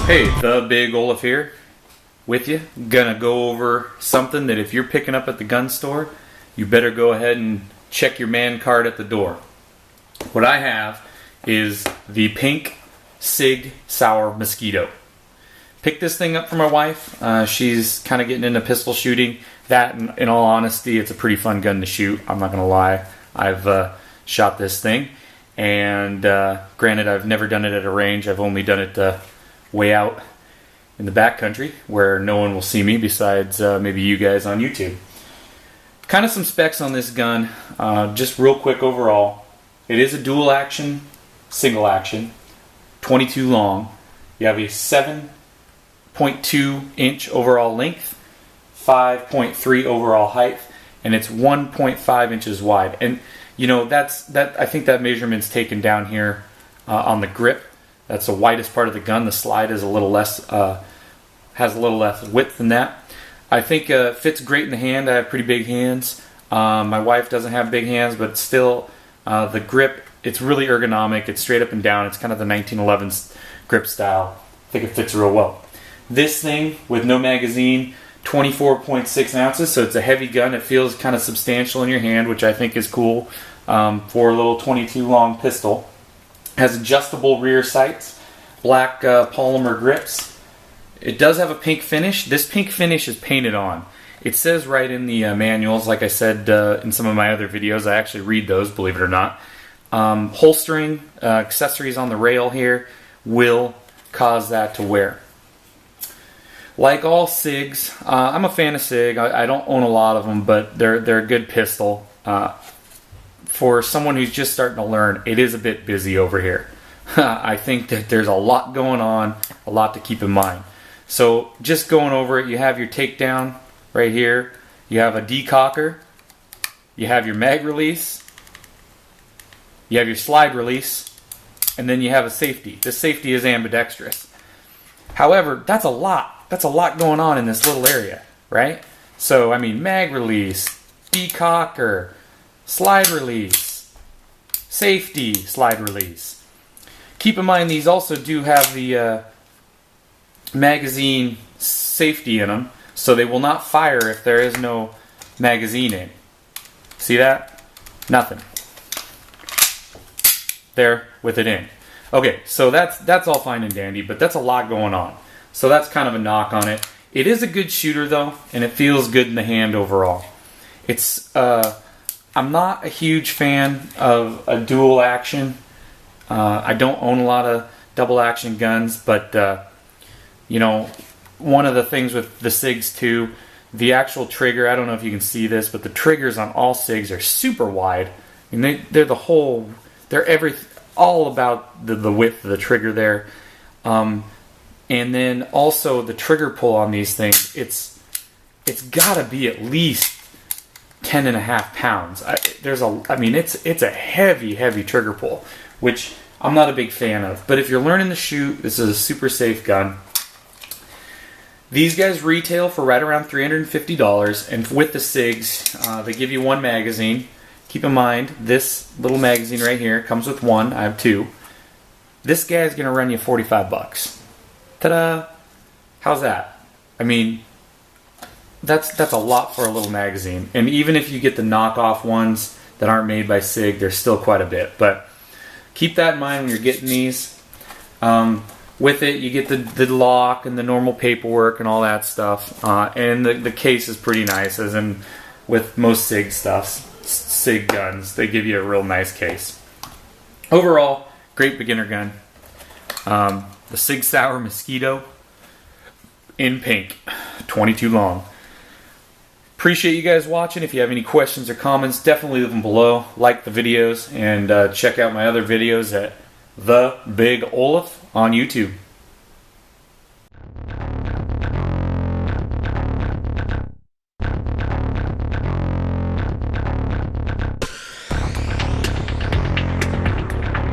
Hey, the big Olof here with you. Gonna go over something that if you're picking up at the gun store, you better go ahead and check your man card at the door. What I have is the pink Sig Sauer Mosquito. Picked this thing up for my wife. She's kind of getting into pistol shooting. That, in all honesty, it's a pretty fun gun to shoot. I'm not gonna lie. I've shot this thing, and granted, I've never done it at a range. I've only done it way out in the backcountry where no one will see me besides maybe you guys on YouTube. Kind of some specs on this gun, just real quick overall. It is a dual action, single action, 22 long. You have a 7.2 inch overall length, 5.3 overall height, and it's 1.5 inches wide. And you know, I think that measurement's taken down here on the grip. That's the widest part of the gun. The slide is a little less, has a little less width than that. I think it fits great in the hand. I have pretty big hands. My wife doesn't have big hands, but still, the grip, it's really ergonomic. It's straight up and down. It's kind of the 1911s grip style. I think it fits real well. This thing with no magazine, 24.6 ounces, so it's a heavy gun. It feels kind of substantial in your hand, which I think is cool for a little 22 long pistol. Has adjustable rear sights, black polymer grips. It does have a pink finish. This pink finish is painted on. It says right in the manuals, like I said in some of my other videos, I actually read those, believe it or not. Holstering, accessories on the rail here will cause that to wear. Like all SIGs, I'm a fan of SIG. I don't own a lot of them, but they're a good pistol. For someone who's just starting to learn, it is a bit busy over here. I think that there's a lot going on, a lot to keep in mind. So just going over it, you have your takedown right here. You have a decocker. You have your mag release. You have your slide release. And then you have a safety. This safety is ambidextrous. However, that's a lot. That's a lot going on in this little area, right? So, I mean, mag release, decocker, slide release, safety, slide release. Keep in mind these also do have the magazine safety in them, so they will not fire if there is no magazine in. See that? Nothing. There with it in. Okay, so that's all fine and dandy, but that's a lot going on. So that's kind of a knock on it. It is a good shooter though, and it feels good in the hand overall. It's I'm not a huge fan of a dual action. I don't own a lot of double action guns, but you know, one of the things with the SIGs too, the actual trigger, I don't know if you can see this, but the triggers on all SIGs are super wide. I mean, they're all about the width of the trigger there. And then also the trigger pull on these things, it's got to be at least 10.5 pounds. It's a heavy trigger pull, which I'm not a big fan of. But if you're learning to shoot, this is a super safe gun. These guys retail for right around $350, and with the SIGs, they give you one magazine. Keep in mind, this little magazine right here comes with one. I have two. This guy's going to run you 45 bucks. Ta-da! How's that? I mean, that's a lot for a little magazine. And even if you get the knockoff ones that aren't made by SIG, there's still quite a bit. But keep that in mind when you're getting these. With it, you get the lock and the normal paperwork and all that stuff. And the case is pretty nice, as in with most SIG guns, they give you a real nice case. Overall, great beginner gun. The Sig Sauer Mosquito in pink, 22 long. Appreciate you guys watching. If you have any questions or comments, definitely leave them below. Like the videos, and check out my other videos at The Big Olof on YouTube.